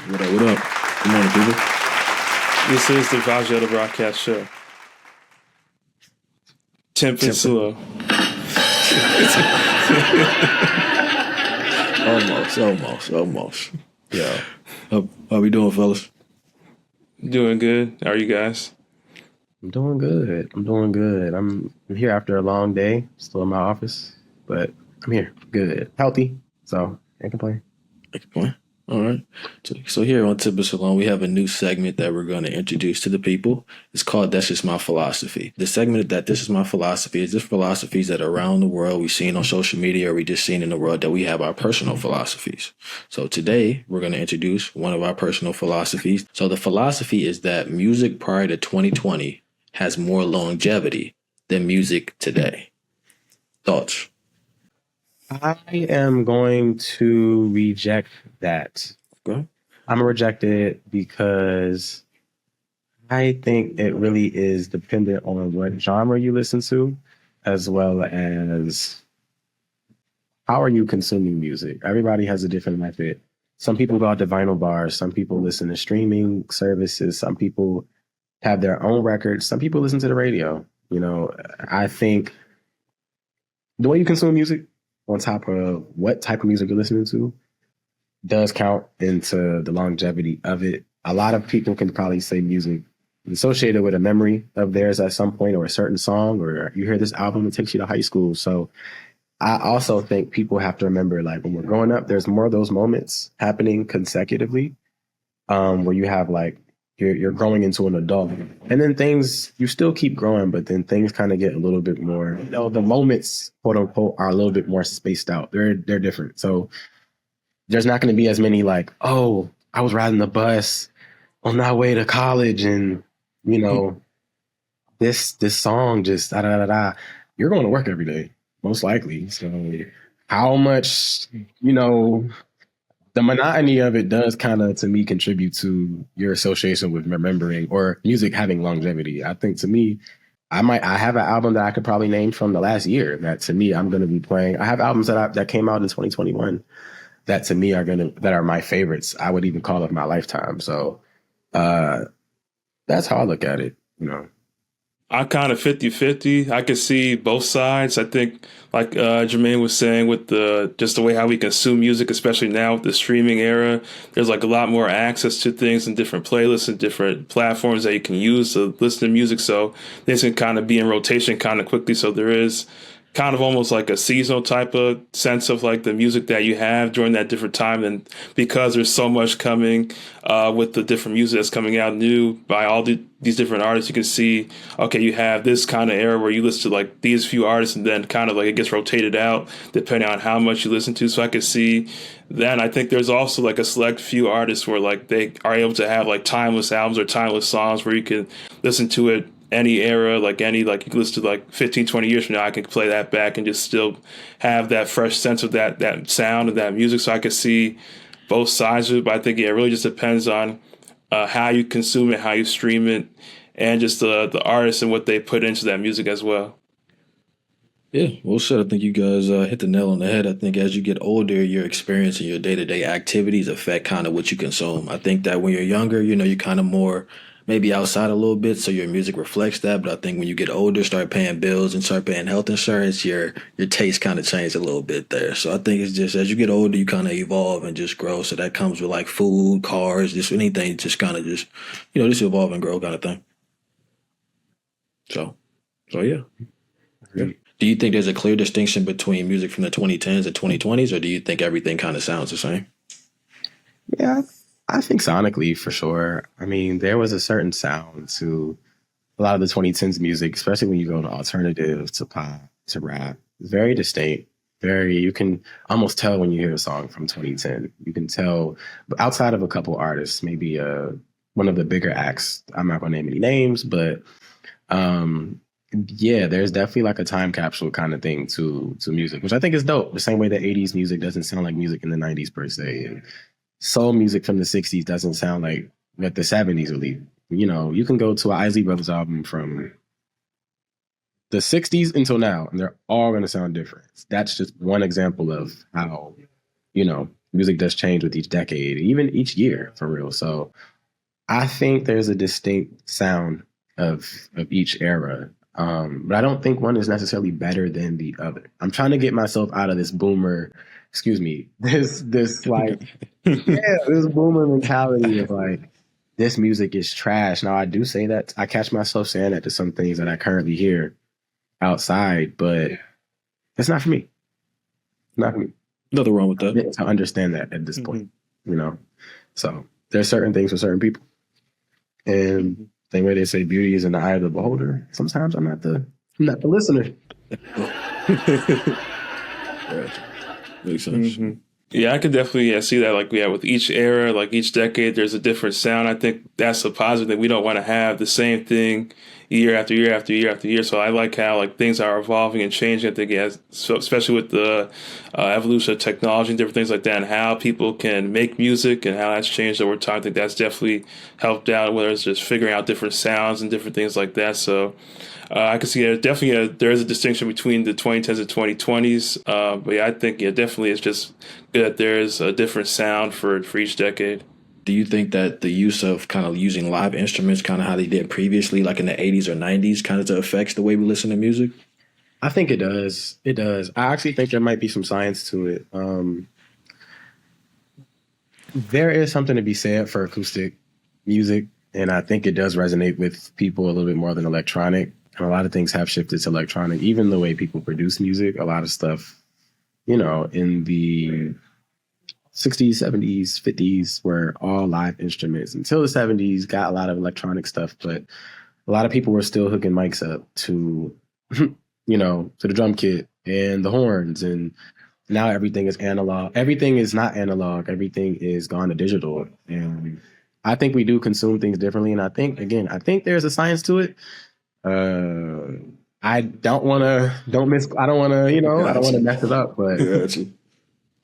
What up? What up? Good morning, people. This is the Vajetta Broadcast Show. Timpin Salone. Almost. Yeah. How we doing, fellas? Doing good. How are you guys? I'm doing good. I'm here after a long day, still in my office, but I'm here, good, healthy, so can't complain. Good point. All right. So here on Timpin Salone, we have a new segment that we're going to introduce to the people. It's called That's Just My Philosophy. The segment that This Is My Philosophy is just philosophies that are around the world we've seen on social media or we just seen in the world that we have our personal philosophies. So today we're going to introduce one of our personal philosophies. So the philosophy is that music prior to 2020 has more longevity than music today. Thoughts? I am going to reject that. Okay. I'm gonna reject it because I think it really is dependent on what genre you listen to, as well as how are you consuming music. Everybody has a different method. Some people go out to vinyl bars, some people listen to streaming services, some people have their own records, some people listen to the radio. You know, I think the way you consume music on top of what type of music you're listening to does count into the longevity of it. A lot of people can probably say music is associated with a memory of theirs at some point, or a certain song, or you hear this album, it takes you to high school. So I also think people have to remember, like, when we're growing up, there's more of those moments happening consecutively, where you have like you're growing into an adult, and then things, you still keep growing, but then things kind of get a little bit more, the moments, quote unquote, are a little bit more spaced out. They're different. So there's not going to be as many like, oh, I was riding the bus on my way to college, and you know, this song just da da da da. You're going to work every day, most likely. So how much, the monotony of it does kind of, to me, contribute to your association with remembering or music having longevity. I think, to me, I have an album that I could probably name from the last year that, to me, I'm going to be playing. I have albums that came out in 2021 that, to me, that are my favorites. I would even call it my lifetime. So that's how I look at it. I'm kind of 50-50. I can see both sides. I think, like Jermaine was saying, with just the way how we consume music, especially now with the streaming era, there's like a lot more access to things and different playlists and different platforms that you can use to listen to music. So this can kind of be in rotation kind of quickly. So there is kind of almost like a seasonal type of sense of like the music that you have during that different time. And because there's so much coming with the different music that's coming out new by all these different artists, you can see, okay, you have this kind of era where you listen to like these few artists, and then kind of like it gets rotated out depending on how much you listen to. So I can see that. I think there's also like a select few artists where like they are able to have like timeless albums or timeless songs where you can listen to it any era, like you can listen to like 15, 20 years from now, I can play that back and just still have that fresh sense of that sound of that music. So I can see both sides of it, but I think it really just depends on how you consume it, how you stream it, and just the artists and what they put into that music as well. Yeah, well said. I think you guys hit the nail on the head. I think as you get older, your experience and your day-to-day activities affect kind of what you consume. I think that when you're younger, you're kind of more maybe outside a little bit, so your music reflects that. But I think when you get older, start paying bills and start paying health insurance, your taste kind of change a little bit there. So I think it's just as you get older, you kind of evolve and just grow. So that comes with like food, cars, just anything, just kind of just evolve and grow kind of thing. So yeah. Yeah. Do you think there's a clear distinction between music from the 2010s and 2020s, or do you think everything kind of sounds the same? Yeah, I think sonically, for sure. I mean, there was a certain sound to a lot of the 2010s music, especially when you go to alternative, to pop, to rap. It's very distinct. You can almost tell when you hear a song from 2010. You can tell, but outside of a couple artists, maybe one of the bigger acts. I'm not going to name any names, but yeah, there's definitely like a time capsule kind of thing to music, which I think is dope. The same way that 80s music doesn't sound like music in the 90s per se. And soul music from the 60s doesn't sound like what the 70s would leave. You can go to an Isley Brothers album from the 60s until now, and they're all going to sound different. That's just one example of how, music does change with each decade, even each year for real. So I think there's a distinct sound of each era. But I don't think one is necessarily better than the other. I'm trying to get myself out of this boomer, excuse me, this like, yeah, this boomer mentality of like, this music is trash. Now I do say that, I catch myself saying that to some things that I currently hear outside, but it's not for me. Not for me. Nothing wrong with that. To understand that at this point, you know. So there's certain things for certain people. And same way they say beauty is in the eye of the beholder. Sometimes I'm not the listener. Makes sense. Yeah, I could definitely see that. Like, yeah, with each era, like each decade, there's a different sound. I think that's a positive that we don't want to have the same thing year after year after year after year. So I like how like things are evolving and changing. I think so especially with the evolution of technology and different things like that, and how people can make music and how that's changed over time. I think that's definitely helped out. Whether it's just figuring out different sounds and different things like that. So. I can see there is a distinction between the 2010s and 2020s. But yeah, I think definitely it's just good that there is a different sound for each decade. Do you think that the use of kind of using live instruments, kind of how they did previously, like in the 80s or 90s, kind of affects the way we listen to music? I think it does. It does. I actually think there might be some science to it. There is something to be said for acoustic music, and I think it does resonate with people a little bit more than electronic. And a lot of things have shifted to electronic. Even the way people produce music, a lot of stuff, in the 60s, 70s, 50s were all live instruments. Until the 70s, got a lot of electronic stuff, but a lot of people were still hooking mics up to, to the drum kit and the horns. And now everything is analog. Everything is not analog. Everything is gone to digital. And I think we do consume things differently. And I think there's a science to it. I don't want to mess it up, but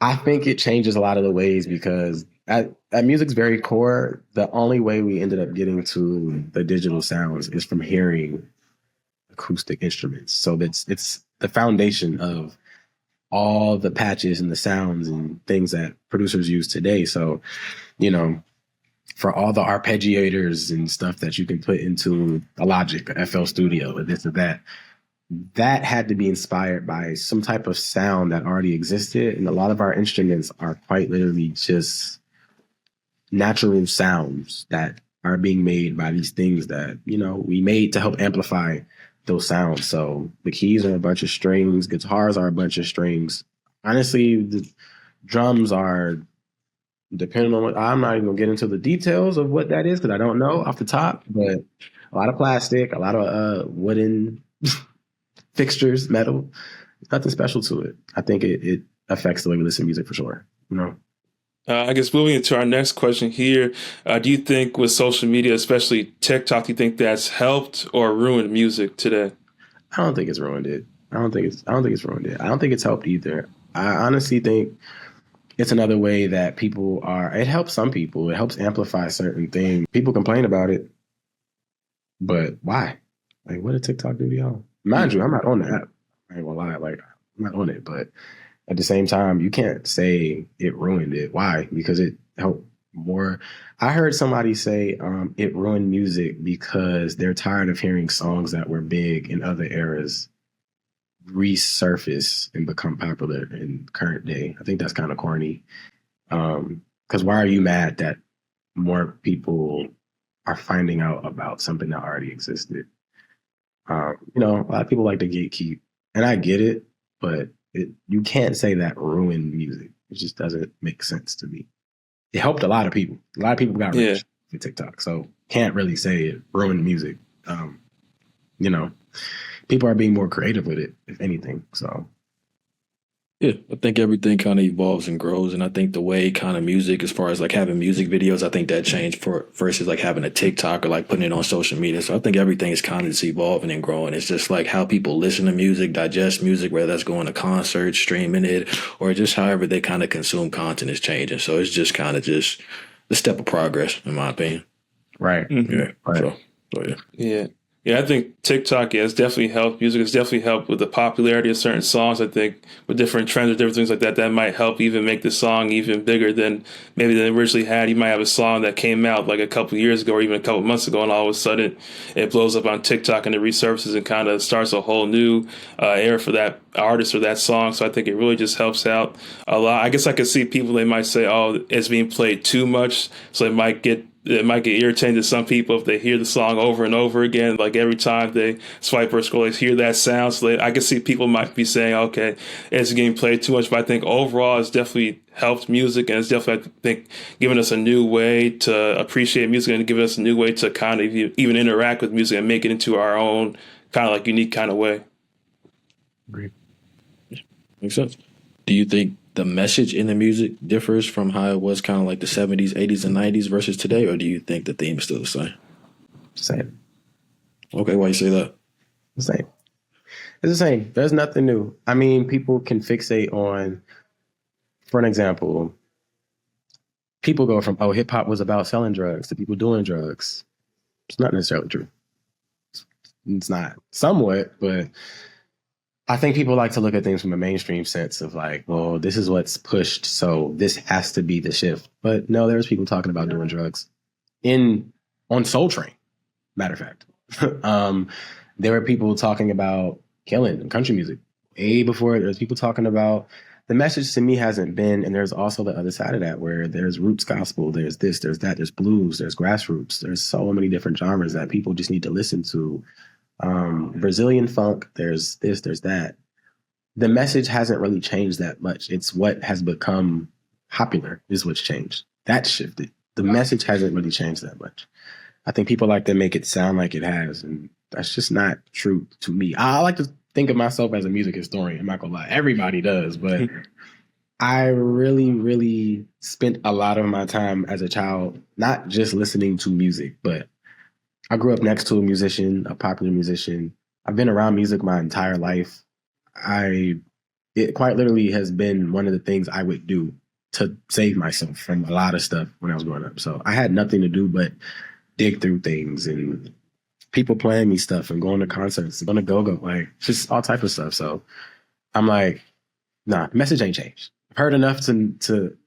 I think it changes a lot of the ways because at music's very core, the only way we ended up getting to the digital sounds is from hearing acoustic instruments. So it's the foundation of all the patches and the sounds and things that producers use today. So, for all the arpeggiators and stuff that you can put into a Logic, a FL Studio, or this or that had to be inspired by some type of sound that already existed. And a lot of our instruments are quite literally just natural sounds that are being made by these things that, we made to help amplify those sounds. So the keys are a bunch of strings, guitars are a bunch of strings. Honestly, the drums are, depending on I'm not even gonna get into the details of what that is because I don't know off the top, but a lot of plastic, a lot of wooden fixtures, metal. Nothing special to it. I think it affects the way we listen to music for sure. I guess moving into our next question here, do you think with social media, especially TikTok, do you think that's helped or ruined music today? I don't think it's ruined it. I don't think it's ruined it. I don't think it's helped either. I honestly think it's another way that it helps some people. It helps amplify certain things. People complain about it, but why? Like, what did TikTok do to y'all? Mind you, I'm not on the app. I ain't gonna lie. Like, I'm not on it, but at the same time, you can't say it ruined it. Why? Because it helped more. I heard somebody say it ruined music because they're tired of hearing songs that were big in other eras resurface and become popular in current day. I think that's kind of corny. Because why are you mad that more people are finding out about something that already existed? A lot of people like to gatekeep, and I get it, but you can't say that ruined music. It just doesn't make sense to me. It helped a lot of people. A lot of people got rich with TikTok, so can't really say it ruined music. People are being more creative with it, if anything. So, yeah, I think everything kind of evolves and grows, and I think the way kind of music, as far as like having music videos, I think that changed versus like having a TikTok or like putting it on social media. So I think everything is kind of just evolving and growing. It's just like how people listen to music, digest music, whether that's going to concerts, streaming it, or just however they kind of consume content is changing. So it's just kind of just the step of progress, in my opinion. Right. Yeah. Right. So yeah. Yeah. Yeah, I think TikTok has definitely helped. Music has definitely helped with the popularity of certain songs. I think with different trends or different things like that, that might help even make the song even bigger than maybe than it originally had. You might have a song that came out like a couple years ago or even a couple months ago, and all of a sudden it blows up on TikTok and it resurfaces and kind of starts a whole new era for that artist or that song. So I think it really just helps out a lot. I guess I could see people, they might say, oh, it's being played too much, so it might get irritating to some people if they hear the song over and over again. Like every time they swipe or scroll, they hear that sound. So I can see people might be saying, okay, it's getting played too much. But I think overall, it's definitely helped music, and it's definitely, I think, given us a new way to appreciate music and giving us a new way to kind of even interact with music and make it into our own kind of like unique kind of way. Agree. Makes sense. Do you think the message in the music differs from how it was kind of like the 70s, 80s, and 90s versus today, or do you think the theme is still the same? Same. Okay, why you say that? The same. It's the same. There's nothing new. I mean, people can fixate on, for an example, people go from, oh, hip hop was about selling drugs to people doing drugs. It's not necessarily true. It's not. Somewhat, but I think people like to look at things from a mainstream sense of like, well, this is what's pushed, so this has to be the shift. But no, there's people talking about doing drugs on Soul Train, matter of fact. There were people talking about killing in country music way before. There's people talking about, the message to me hasn't been, and there's also the other side of that where there's roots gospel, there's this, there's that, there's blues, there's grassroots, there's so many different genres that people just need to listen to. Brazilian funk, there's this, there's that. The message hasn't really changed that much. It's what has become popular is what's changed. That's shifted. The message hasn't really changed that much. I think people like to make it sound like it has, and that's just not true to me. I like to think of myself as a music historian. I'm not gonna lie. Everybody does, but I really, really spent a lot of my time as a child not just listening to music, but I grew up next to a musician, a popular musician. I've been around music my entire life. It quite literally has been one of the things I would do to save myself from a lot of stuff when I was growing up. So I had nothing to do but dig through things and people playing me stuff and going to concerts, going to go-go, like just all type of stuff. So I'm like, nah, the message ain't changed. I've heard enough to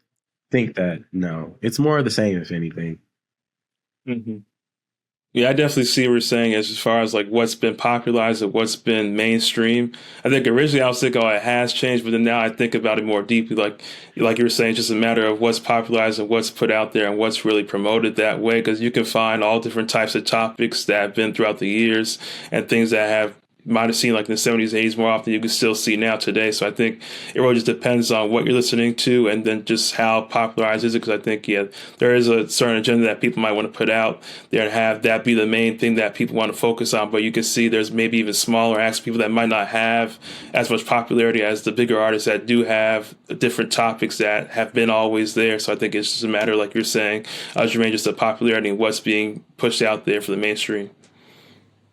think that no, it's more of the same, if anything. Mm-hmm. Yeah, I definitely see what you're saying as far as like what's been popularized and what's been mainstream. I think originally I was thinking, oh, it has changed, but then now I think about it more deeply. Like you were saying, it's just a matter of what's popularized and what's put out there and what's really promoted that way. Because you can find all different types of topics that have been throughout the years and things that have might have seen like in the 70s, 80s more often you can still see now today. So I think it really just depends on what you're listening to and then just how popularized is it. Because I think, yeah, there is a certain agenda that people might want to put out there and have that be the main thing that people want to focus on. But you can see there's maybe even smaller acts, people that might not have as much popularity as the bigger artists that do have different topics that have been always there. So I think it's just a matter, like you're saying, Jermaine, just the popularity and what's being pushed out there for the mainstream.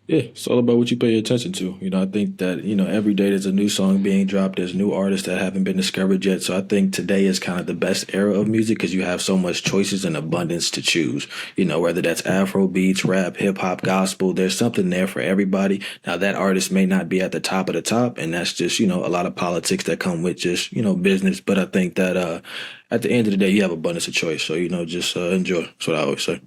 Yeah, it's all about what you pay attention to. I think that, every day there's a new song being dropped. There's new artists that haven't been discovered yet. So I think today is kind of the best era of music because you have so much choices and abundance to choose. Whether that's Afro beats, rap, hip hop, gospel, there's something there for everybody. Now that artist may not be at the top of the top, and that's just, a lot of politics that come with just, business. But I think that at the end of the day, you have abundance of choice. So, just enjoy. That's what I always say.